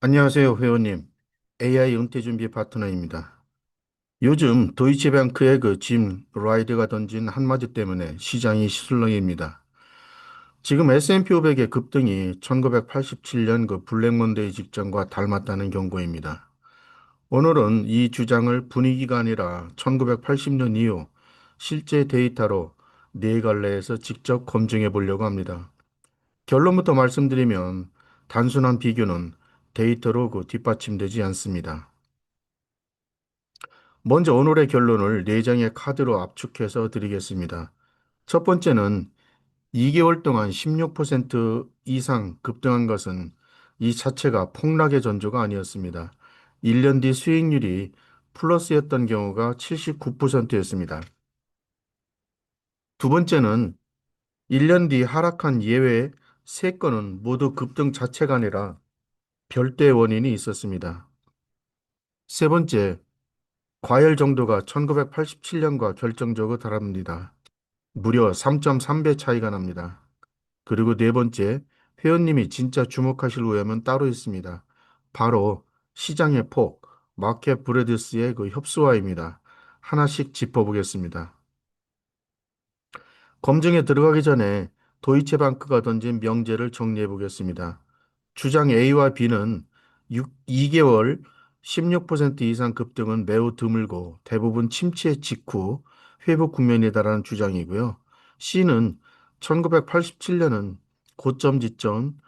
안녕하세요, 회원님. AI 은퇴 준비 파트너입니다. 요즘 도이치뱅크의 짐 라이드가 던진 한마디 때문에 시장이 시슬렁입니다. 지금 S&P 500의 급등이 1987년 블랙먼데이 직전과 닮았다는 경고입니다. 오늘은 이 주장을 분위기가 아니라 1980년 이후 실제 데이터로 네 갈래에서 직접 검증해 보려고 합니다. 결론부터 말씀드리면 단순한 비교는 데이터로 뒷받침되지 않습니다. 먼저 오늘의 결론을 네 장의 카드로 압축해서 드리겠습니다. 첫 번째는 2개월 동안 16% 이상 급등한 것은 이 자체가 폭락의 전조가 아니었습니다. 1년 뒤 수익률이 플러스였던 경우가 79%였습니다. 두 번째는 1년 뒤 하락한 예외 3건은 모두 급등 자체가 아니라 별도의 원인이 있었습니다. 세 번째, 과열 정도가 1987년과 결정적으로 다릅니다. 무려 3.3배 차이가 납니다. 그리고 네 번째, 회원님이 진짜 주목하실 우염은 따로 있습니다. 바로 시장의 폭, 마켓 브레드스의 협소화입니다. 하나씩 짚어보겠습니다. 검증에 들어가기 전에 도이체방크가 던진 명제를 정리해 보겠습니다. 주장 A와 B는 2개월 16% 이상 급등은 매우 드물고 대부분 침체 직후 회복 국면이다라는 주장이고요. C는 1987년은 고점 지점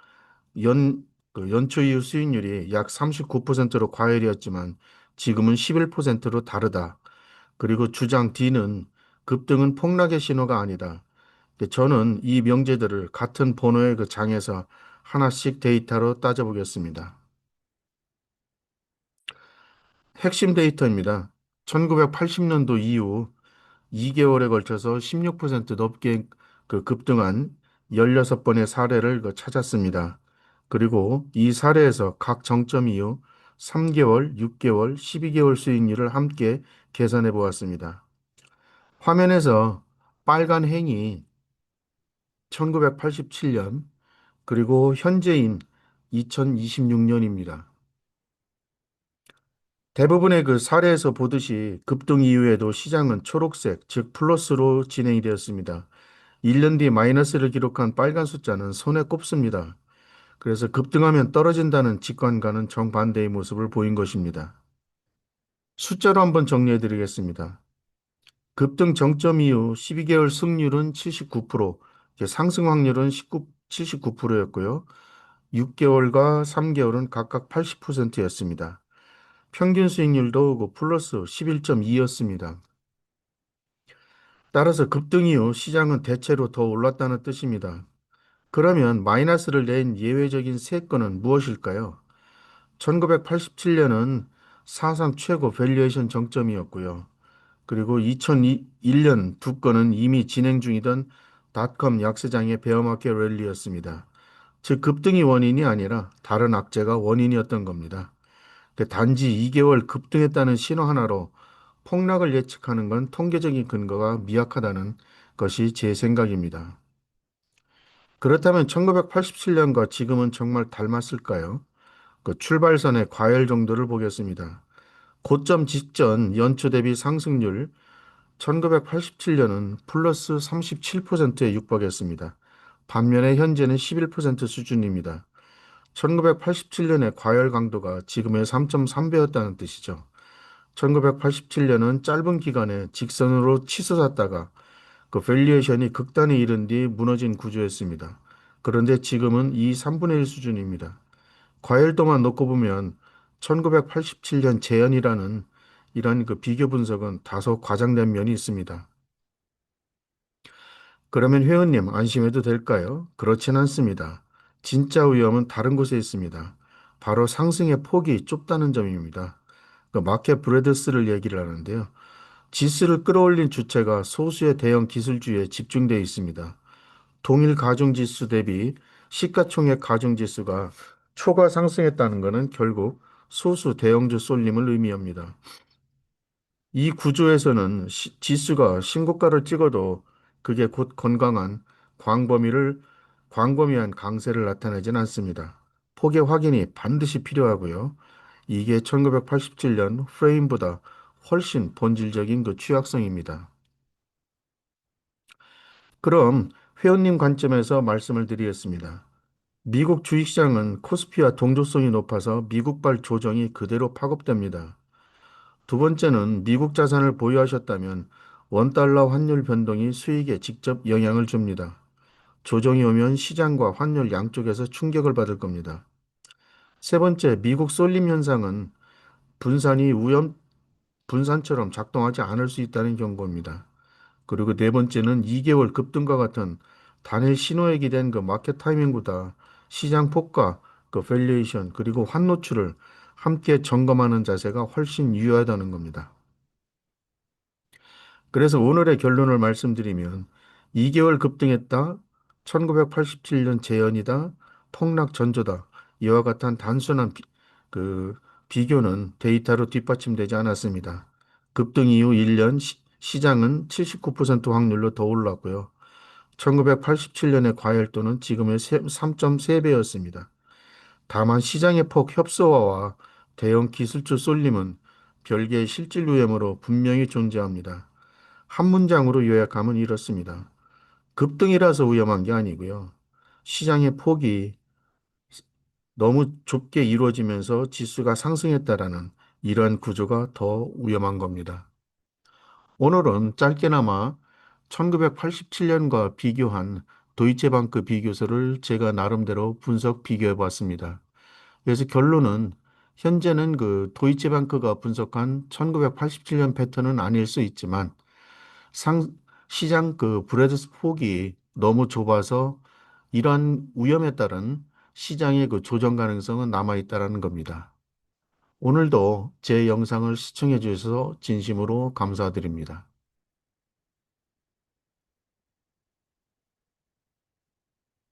연초 이후 수익률이 약 39%로 과열이었지만 지금은 11%로 다르다. 그리고 주장 D는 급등은 폭락의 신호가 아니다. 저는 이 명제들을 같은 번호의 장에서 하나씩 데이터로 따져보겠습니다. 핵심 데이터입니다. 1980년도 이후 2개월에 걸쳐서 16% 넘게 급등한 16번의 사례를 찾았습니다. 그리고 이 사례에서 각 정점 이후 3개월, 6개월, 12개월 수익률을 함께 계산해 보았습니다. 화면에서 빨간 행이 1987년, 그리고 현재인 2026년입니다. 대부분의 사례에서 보듯이 급등 이후에도 시장은 초록색, 즉 플러스로 진행이 되었습니다. 1년 뒤 마이너스를 기록한 빨간 숫자는 손에 꼽습니다. 그래서 급등하면 떨어진다는 직관과는 정반대의 모습을 보인 것입니다. 숫자로 한번 정리해 드리겠습니다. 급등 정점 이후 12개월 승률은 79%, 상승 확률은 79%였고요. 6개월과 3개월은 각각 80%였습니다. 평균 수익률도 플러스 11.2였습니다. 따라서 급등 이후 시장은 대체로 더 올랐다는 뜻입니다. 그러면 마이너스를 낸 예외적인 세 건은 무엇일까요? 1987년은 사상 최고 밸류에이션 정점이었고요. 그리고 2001년 두 건은 이미 진행 중이던 닷컴 약세장의 베어마켓 랠리였습니다. 즉 급등이 원인이 아니라 다른 악재가 원인이었던 겁니다. 단지 2개월 급등했다는 신호 하나로 폭락을 예측하는 건 통계적인 근거가 미약하다는 것이 제 생각입니다. 그렇다면 1987년과 지금은 정말 닮았을까요? 출발선의 과열 정도를 보겠습니다. 고점 직전 연초 대비 상승률 1987년은 플러스 37%에 육박했습니다. 반면에 현재는 11% 수준입니다. 1987년의 과열 강도가 지금의 3.3배였다는 뜻이죠. 1987년은 짧은 기간에 직선으로 치솟았다가 밸류에이션이 극단에 이른 뒤 무너진 구조였습니다. 그런데 지금은 이 3분의 1 수준입니다. 과열도만 놓고 보면 1987년 재현이라는 이런 비교 분석은 다소 과장된 면이 있습니다. 그러면 회원님 안심해도 될까요? 그렇진 않습니다. 진짜 위험은 다른 곳에 있습니다. 바로 상승의 폭이 좁다는 점입니다. 마켓 브레드스를 얘기를 하는데요. 지수를 끌어올린 주체가 소수의 대형 기술주에 집중되어 있습니다. 동일 가중지수 대비 시가총액 가중지수가 초과 상승했다는 것은 결국 소수 대형주 쏠림을 의미합니다. 이 구조에서는 지수가 신고가를 찍어도 그게 곧 건강한 광범위한 강세를 나타내진 않습니다. 폭의 확인이 반드시 필요하고요. 이게 1987년 프레임보다 훨씬 본질적인 그 취약성입니다. 그럼 회원님 관점에서 말씀을 드리겠습니다. 미국 주식시장은 코스피와 동조성이 높아서 미국발 조정이 그대로 파급됩니다. 두 번째는 미국 자산을 보유하셨다면 원달러 환율 변동이 수익에 직접 영향을 줍니다. 조정이 오면 시장과 환율 양쪽에서 충격을 받을 겁니다. 세 번째, 미국 쏠림 현상은 분산이 분산처럼 작동하지 않을 수 있다는 경고입니다. 그리고 네 번째는 2개월 급등과 같은 단일 신호액이 된 그 마켓 타이밍보다 시장 폭과 그 밸류에이션 그리고 환노출을 함께 점검하는 자세가 훨씬 유효하다는 겁니다. 그래서 오늘의 결론을 말씀드리면 2개월 급등했다, 1987년 재현이다, 폭락 전조다. 이와 같은 단순한 그 비교는 데이터로 뒷받침되지 않았습니다. 급등 이후 1년 시장은 79% 확률로 더 올랐고요. 1987년의 과열도는 지금의 3.3배였습니다. 다만 시장의 폭 협소화와 대형 기술주 쏠림은 별개의 실질 위험으로 분명히 존재합니다. 한 문장으로 요약하면 이렇습니다. 급등이라서 위험한 게 아니고요. 시장의 폭이 너무 좁게 이루어지면서 지수가 상승했다라는 이러한 구조가 더 위험한 겁니다. 오늘은 짧게나마 1987년과 비교한 도이체방크 비교서를 제가 나름대로 분석 비교해 봤습니다. 그래서 결론은 현재는 그 도이체방크가 분석한 1987년 패턴은 아닐 수 있지만 상, 시장 그 브레드스 폭이 너무 좁아서 이러한 위험에 따른 시장의 그 조정 가능성은 남아 있다는 겁니다. 오늘도 제 영상을 시청해 주셔서 진심으로 감사드립니다.